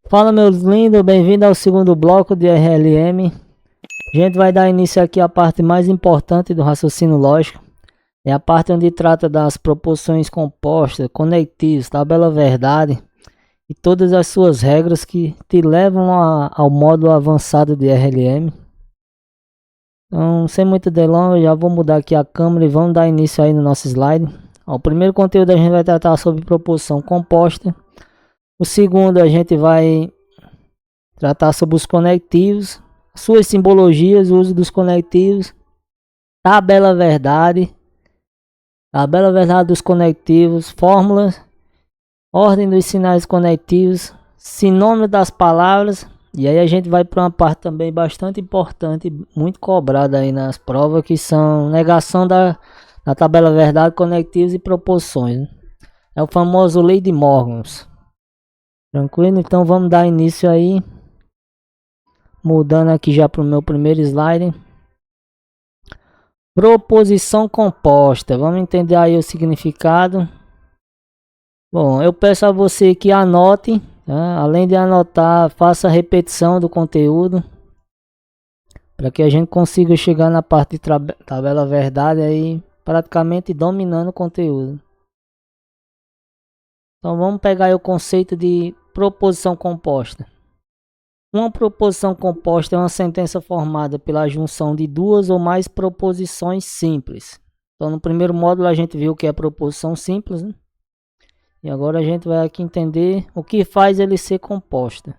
Fala, meus lindos, bem-vindo ao segundo bloco de RLM. A gente vai dar início aqui à parte mais importante do raciocínio lógico. É a parte onde trata das proporções compostas, conectivos, tabela verdade e todas as suas regras que te levam ao módulo avançado de RLM. Então, sem muita delonga, já vou mudar aqui a câmera e vamos dar início aí no nosso slide. O primeiro conteúdo a gente vai tratar sobre proporção composta. O segundo a gente vai tratar sobre os conectivos, suas simbologias, o uso dos conectivos, tabela verdade dos conectivos, fórmulas, ordem dos sinais conectivos, sinônimo das palavras. E aí a gente vai para uma parte também bastante importante, muito cobrada aí nas provas, que são negação da tabela verdade, conectivos e proporções. É o famoso lei de Morgans. Tranquilo? Então vamos dar início aí. Mudando aqui já para o meu primeiro slide. Proposição composta. Vamos entender aí o significado. Bom, eu peço a você que anote. Tá? Além de anotar, faça a repetição do conteúdo. Para que a gente consiga chegar na parte de tabela verdade aí. Praticamente dominando o conteúdo. Então vamos pegar aí o conceito de proposição composta. Uma proposição composta é uma sentença formada pela junção de duas ou mais proposições simples. Então, no primeiro módulo a gente viu o que é proposição simples, né? E agora a gente vai aqui entender o que faz ele ser composta.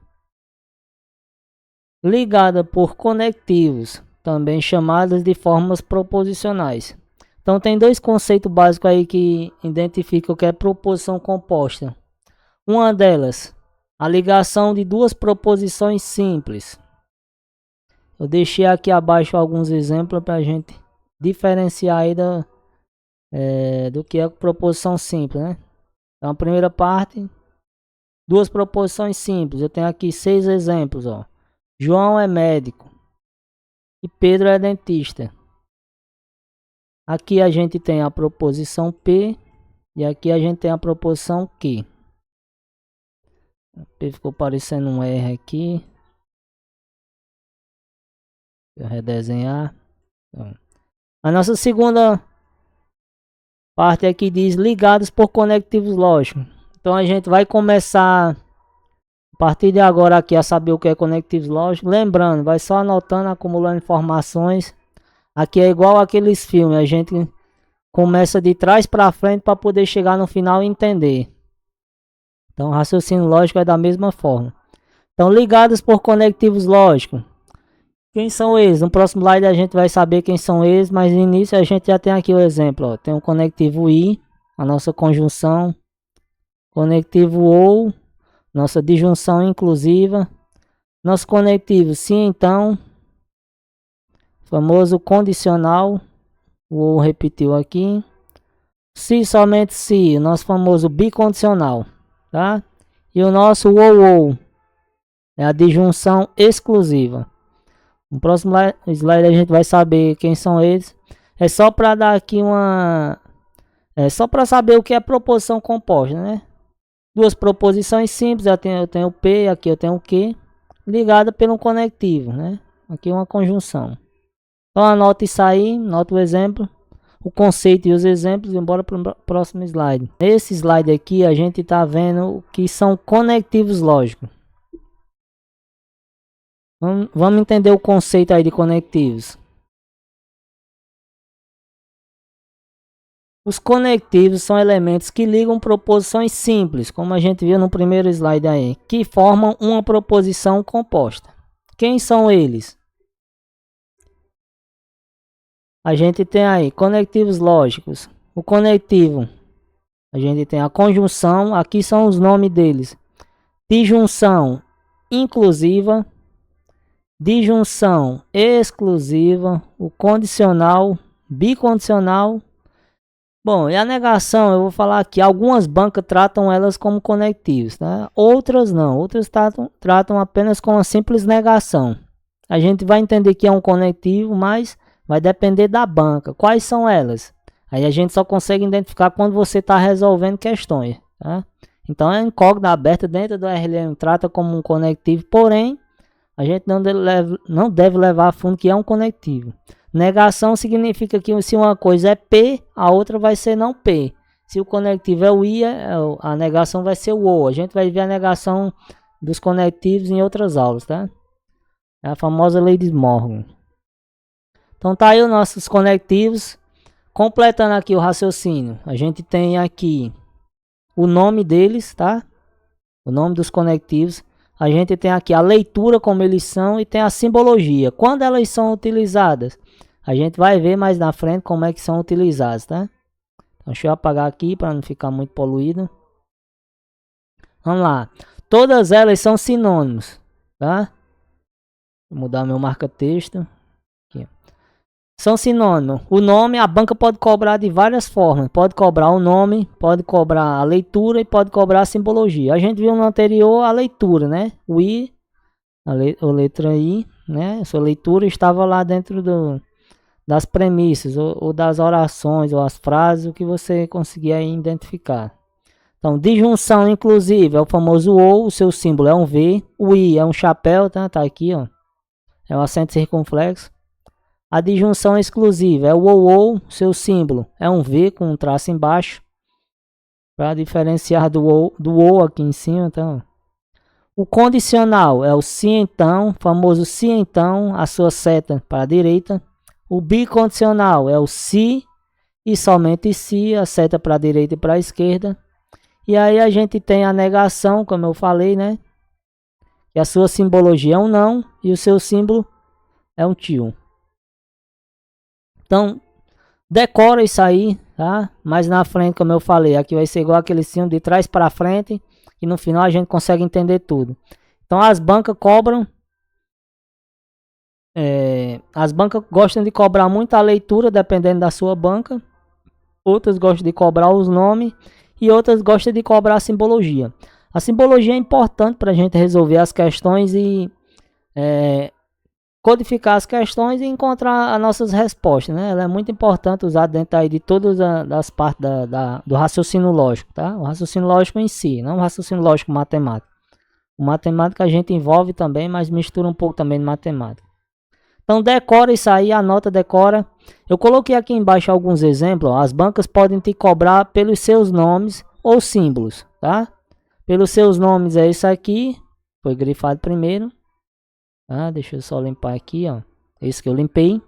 Ligada por conectivos, também chamadas de formas proposicionais. Então, tem dois conceitos básicos aí que identificam o que é proposição composta. Uma delas, a ligação de duas proposições simples. Eu deixei aqui abaixo alguns exemplos para a gente diferenciar aí do que é proposição simples, né? Então, a primeira parte, duas proposições simples. Eu tenho aqui 6 exemplos, ó. João é médico e Pedro é dentista. Aqui a gente tem a proposição P e aqui a gente tem a proposição Q. P ficou parecendo um R aqui. Vou redesenhar. A nossa segunda parte aqui diz ligados por conectivos lógicos. Então a gente vai começar a partir de agora aqui a saber o que é conectivos lógicos. Lembrando, vai só anotando, acumulando informações. Aqui é igual aqueles filmes, a gente começa de trás para frente para poder chegar no final e entender. Então, o raciocínio lógico é da mesma forma. Então, ligados por conectivos lógicos. Quem são eles? No próximo slide a gente vai saber quem são eles, mas no início a gente já tem aqui o exemplo. Ó. Tem o conectivo I, a nossa conjunção. Conectivo OU, nossa disjunção inclusiva. Nosso conectivo sim, então. Famoso condicional. O OU repetiu aqui. Se, somente se, o nosso famoso bicondicional. Tá? E o nosso ou é a disjunção exclusiva. No próximo slide a gente vai saber quem são eles. É só para dar aqui só para saber o que é proposição composta, né? Duas proposições simples, eu tenho o P, aqui eu tenho o Q, ligada pelo conectivo, né? Aqui uma conjunção. Então anota isso aí, anota o exemplo. O conceito e os exemplos, embora para o próximo slide. Nesse slide aqui a gente está vendo o que são conectivos lógicos. Vamos entender o conceito aí de conectivos. Os conectivos são elementos que ligam proposições simples, como a gente viu no primeiro slide aí, que formam uma proposição composta. Quem são eles? A gente tem aí conectivos lógicos. O conectivo, a gente tem a conjunção, aqui são os nomes deles. Disjunção inclusiva, disjunção exclusiva, o condicional, bicondicional. Bom, e a negação, eu vou falar aqui, algumas bancas tratam elas como conectivos, tá? Outras não, outras tratam apenas com uma simples negação. A gente vai entender que é um conectivo, mas vai depender da banca. Quais são elas? Aí a gente só consegue identificar quando você está resolvendo questões, tá? Então é incógnita aberta dentro do RLM, trata como um conectivo, porém a gente não deve levar a fundo que é um conectivo. Negação significa que se uma coisa é P, a outra vai ser não P. Se o conectivo é o I, a negação vai ser o O. A gente vai ver a negação dos conectivos em outras aulas, tá? É a famosa lei de Morgan. Então tá aí os nossos conectivos. Completando aqui o raciocínio, a gente tem aqui o nome deles, tá? O nome dos conectivos. A gente tem aqui a leitura como eles são e tem a simbologia. Quando elas são utilizadas, a gente vai ver mais na frente como é que são utilizadas, tá? Então, deixa eu apagar aqui para não ficar muito poluído. Vamos lá. Todas elas são sinônimos, tá? Vou mudar meu marca-texto. São sinônimos. O nome, a banca pode cobrar de várias formas. Pode cobrar o nome, pode cobrar a leitura e pode cobrar a simbologia. A gente viu no anterior a leitura, né? O I, a letra I, né? Sua leitura estava lá dentro das premissas, ou das orações, ou as frases, o que você conseguia identificar. Então, disjunção inclusive é o famoso ou, o seu símbolo é um V. O I é um chapéu, tá? Tá aqui, ó. É um acento circunflexo. A disjunção exclusiva é o ou, seu símbolo é um V com um traço embaixo, para diferenciar do ou aqui em cima. Então, o condicional é o se então, famoso se então, a sua seta para a direita. O bicondicional é o se e somente se, a seta para a direita e para a esquerda. E aí a gente tem a negação, como eu falei, né? Que a sua simbologia é um não e o seu símbolo é um tio. Então, decora isso aí, tá? Mais na frente, como eu falei, aqui vai ser igual aquele símbolo de trás para frente, e no final a gente consegue entender tudo. Então, as bancas cobram, as bancas gostam de cobrar muito a leitura, dependendo da sua banca. Outras gostam de cobrar os nomes e outras gostam de cobrar a simbologia. A simbologia é importante para a gente resolver as questões e codificar as questões e encontrar as nossas respostas, né? Ela é muito importante usar dentro aí de todas as partes do raciocínio lógico, tá? O raciocínio lógico em si, não o raciocínio lógico matemático. O matemático a gente envolve também, mas mistura um pouco também de matemática. Então decora isso aí, anota, decora. Eu coloquei aqui embaixo alguns exemplos. Ó. As bancas podem te cobrar pelos seus nomes ou símbolos, tá? Pelos seus nomes é isso aqui, foi grifado primeiro. Ah, deixa eu só limpar aqui, ó. Esse que eu limpei.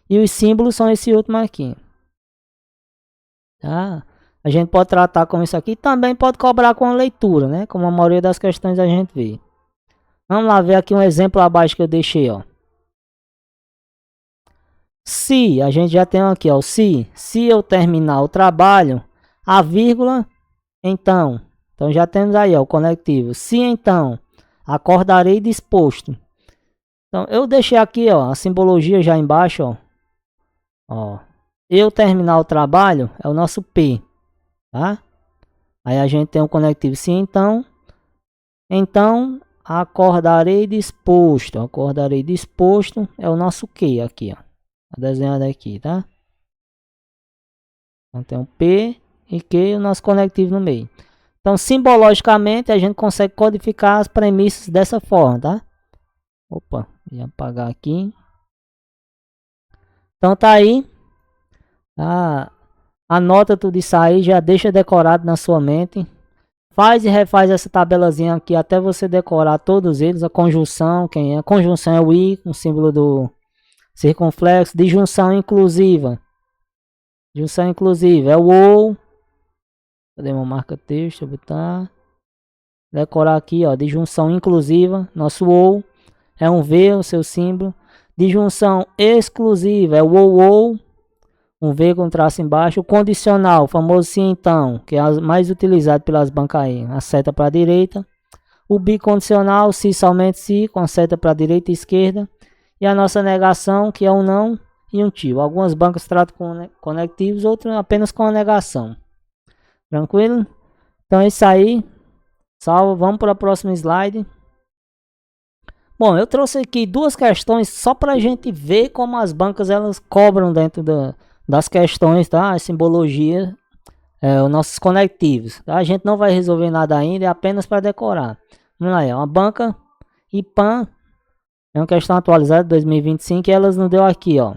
E os símbolos são esse último aqui. Tá? A gente pode tratar com isso aqui. Também pode cobrar com a leitura, né? Como a maioria das questões a gente vê. Vamos lá ver aqui um exemplo abaixo que eu deixei, ó. Se, a gente já tem aqui, ó. Se eu terminar o trabalho, a vírgula, então. Então já temos aí, ó, o conectivo. Se então, acordarei disposto. Então, eu deixei aqui, ó, a simbologia já embaixo, ó. Ó, eu terminar o trabalho é o nosso P, tá? Aí a gente tem um conectivo se então. Então, acordarei disposto. Acordarei disposto é o nosso Q aqui, ó. Tá desenhado aqui, tá? Então tem um P e Q, o nosso conectivo no meio. Então, simbologicamente, a gente consegue codificar as premissas dessa forma, tá? Opa, ia apagar aqui. Então tá aí. Anota tudo isso aí, já deixa decorado na sua mente. Faz e refaz essa tabelazinha aqui até você decorar todos eles. A conjunção, quem é? A conjunção é o I, com o símbolo do circunflexo. Disjunção inclusiva. Junção inclusiva é o OU. Cadê meu marca-texto? Vou botar. Decorar aqui, ó. Disjunção inclusiva. Nosso OU. É um V, o seu símbolo. Disjunção exclusiva é o ou, um V com traço embaixo. O condicional, o famoso se então, que é mais utilizado pelas bancas aí, a seta para a direita. O bicondicional, se somente se, com a seta para a direita e esquerda. E a nossa negação, que é um não e um tio. Algumas bancas tratam com conectivos, outras apenas com a negação. Tranquilo? Então é isso aí. Salve, vamos para o próximo slide. Bom, eu trouxe aqui duas questões só para a gente ver como as bancas elas cobram dentro das questões, tá? A simbologia os nossos conectivos. Tá? A gente não vai resolver nada ainda, é apenas para decorar. Vamos lá, é uma banca IPAM, é uma questão atualizada de 2025 e elas nos deu aqui, ó.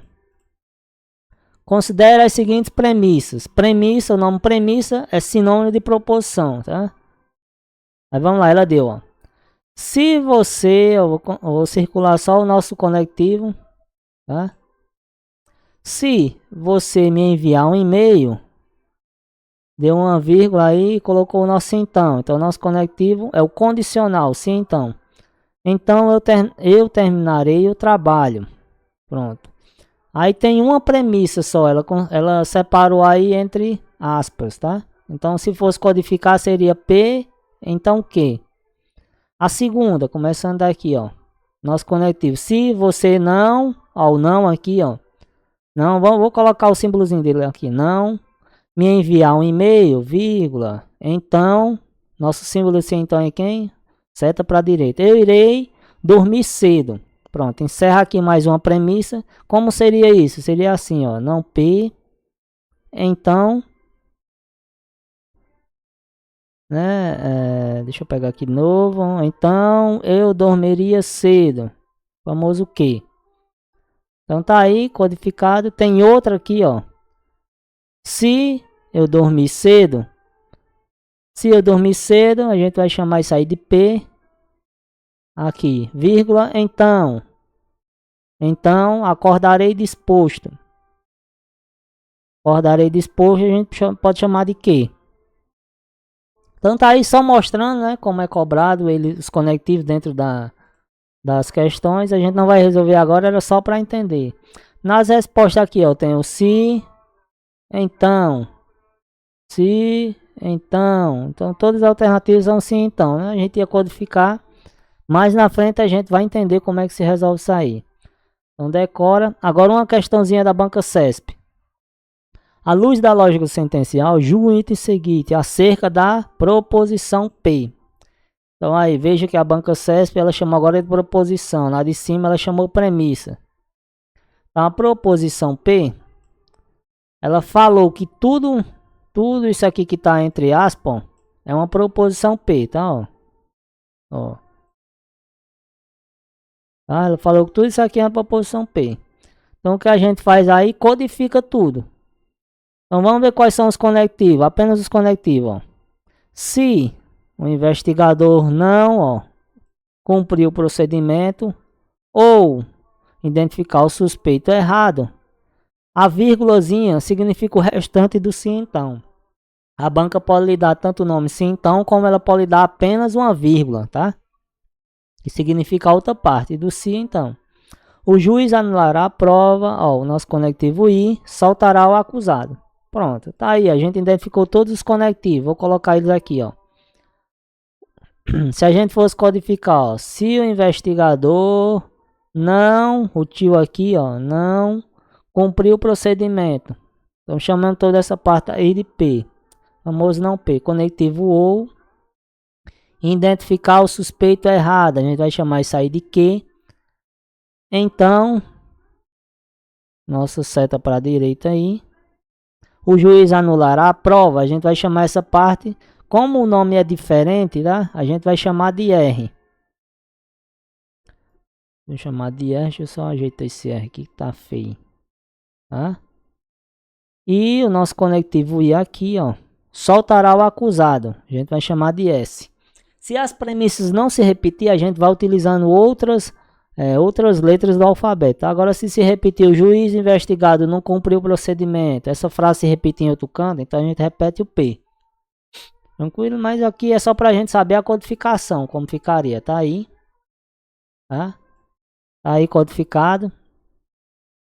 Considere as seguintes premissas. Premissa, o nome premissa é sinônimo de proposição, tá? Aí vamos lá, ela deu, ó. Se você, eu vou circular só o nosso conectivo, tá? Se você me enviar um e-mail, deu uma vírgula aí e colocou o nosso então. Então, o nosso conectivo é o condicional, se então. Então, eu terminarei o trabalho. Pronto. Aí tem uma premissa só, ela separou aí entre aspas, tá? Então, se fosse codificar, seria P, então Q. A segunda, começando aqui, ó. Nosso conectivo. Se você não, ó, o não aqui, ó. Não, vou colocar o símbolozinho dele aqui. Não me enviar um e-mail, vírgula. Então, nosso símbolo assim, então é quem? Seta para a direita. Eu irei dormir cedo. Pronto, encerra aqui mais uma premissa. Como seria isso? Seria assim, ó. Não P. Então, né? Deixa eu pegar aqui de novo. Então, eu dormiria cedo. Famoso Q. Então tá aí, codificado. Tem outra aqui, ó. Se eu dormir cedo. Se eu dormir cedo, a gente vai chamar isso aí de P. Aqui, vírgula, então. Então, acordarei disposto. Acordarei disposto, a gente pode chamar de Q. Então tá aí só mostrando, né, como é cobrado os conectivos dentro das questões. A gente não vai resolver agora, era só para entender. Nas respostas aqui, ó, tem o se, então, se, então. Então todas as alternativas são sim, então, né? A gente ia codificar. Mais na frente a gente vai entender como é que se resolve isso aí. Então decora. Agora uma questãozinha da banca CESP. À luz da lógica sentencial, julgue o item seguinte acerca da proposição P. Então aí, veja que a banca CESP, ela chamou agora de proposição. Lá de cima ela chamou premissa. Então a proposição P, ela falou que tudo isso aqui que está entre aspas, é uma proposição P, tá? Ó. Tá? Ela falou que tudo isso aqui é uma proposição P. Então o que a gente faz aí, codifica tudo. Então vamos ver quais são os conectivos, apenas os conectivos, ó. Se o investigador não, ó, cumprir o procedimento ou identificar o suspeito errado, a vírgulazinha significa o restante do sim então. A banca pode lhe dar tanto o nome sim então, como ela pode lhe dar apenas uma vírgula, tá? Que significa a outra parte do sim então. O juiz anulará a prova, ó, o nosso conectivo I, soltará o acusado. Pronto, tá aí, a gente identificou todos os conectivos, vou colocar eles aqui, ó. Se a gente fosse codificar, ó, se o investigador não, o tio aqui, ó, não cumpriu o procedimento. Estamos chamando toda essa parte aí de P. Famoso não P. Conectivo ou. Identificar o suspeito errado. A gente vai chamar isso aí de Q. Então, nossa seta para a direita aí. O juiz anulará a prova. A gente vai chamar essa parte. Como o nome é diferente, tá? A gente vai chamar de R. Vou chamar de R. Deixa eu só ajeitar esse R aqui que tá feio. Tá? E o nosso conectivo I aqui, ó, soltará o acusado. A gente vai chamar de S. Se as premissas não se repetir, a gente vai utilizando outras letras do alfabeto. Agora, se repetir, o juiz investigado não cumpriu o procedimento, essa frase se repetir em outro canto, então a gente repete o P. Tranquilo? Mas aqui é só para a gente saber a codificação, como ficaria. Tá aí. Tá? Tá aí codificado.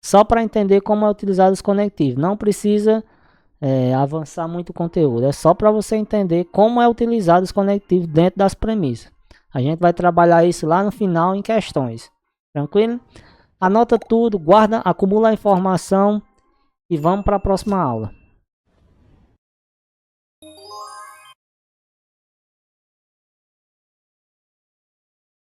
Só para entender como é utilizado os conectivos. Não precisa avançar muito o conteúdo. É só para você entender como é utilizado os conectivos dentro das premissas. A gente vai trabalhar isso lá no final em questões. Tranquilo? Anota tudo, guarda, acumula a informação e vamos para a próxima aula.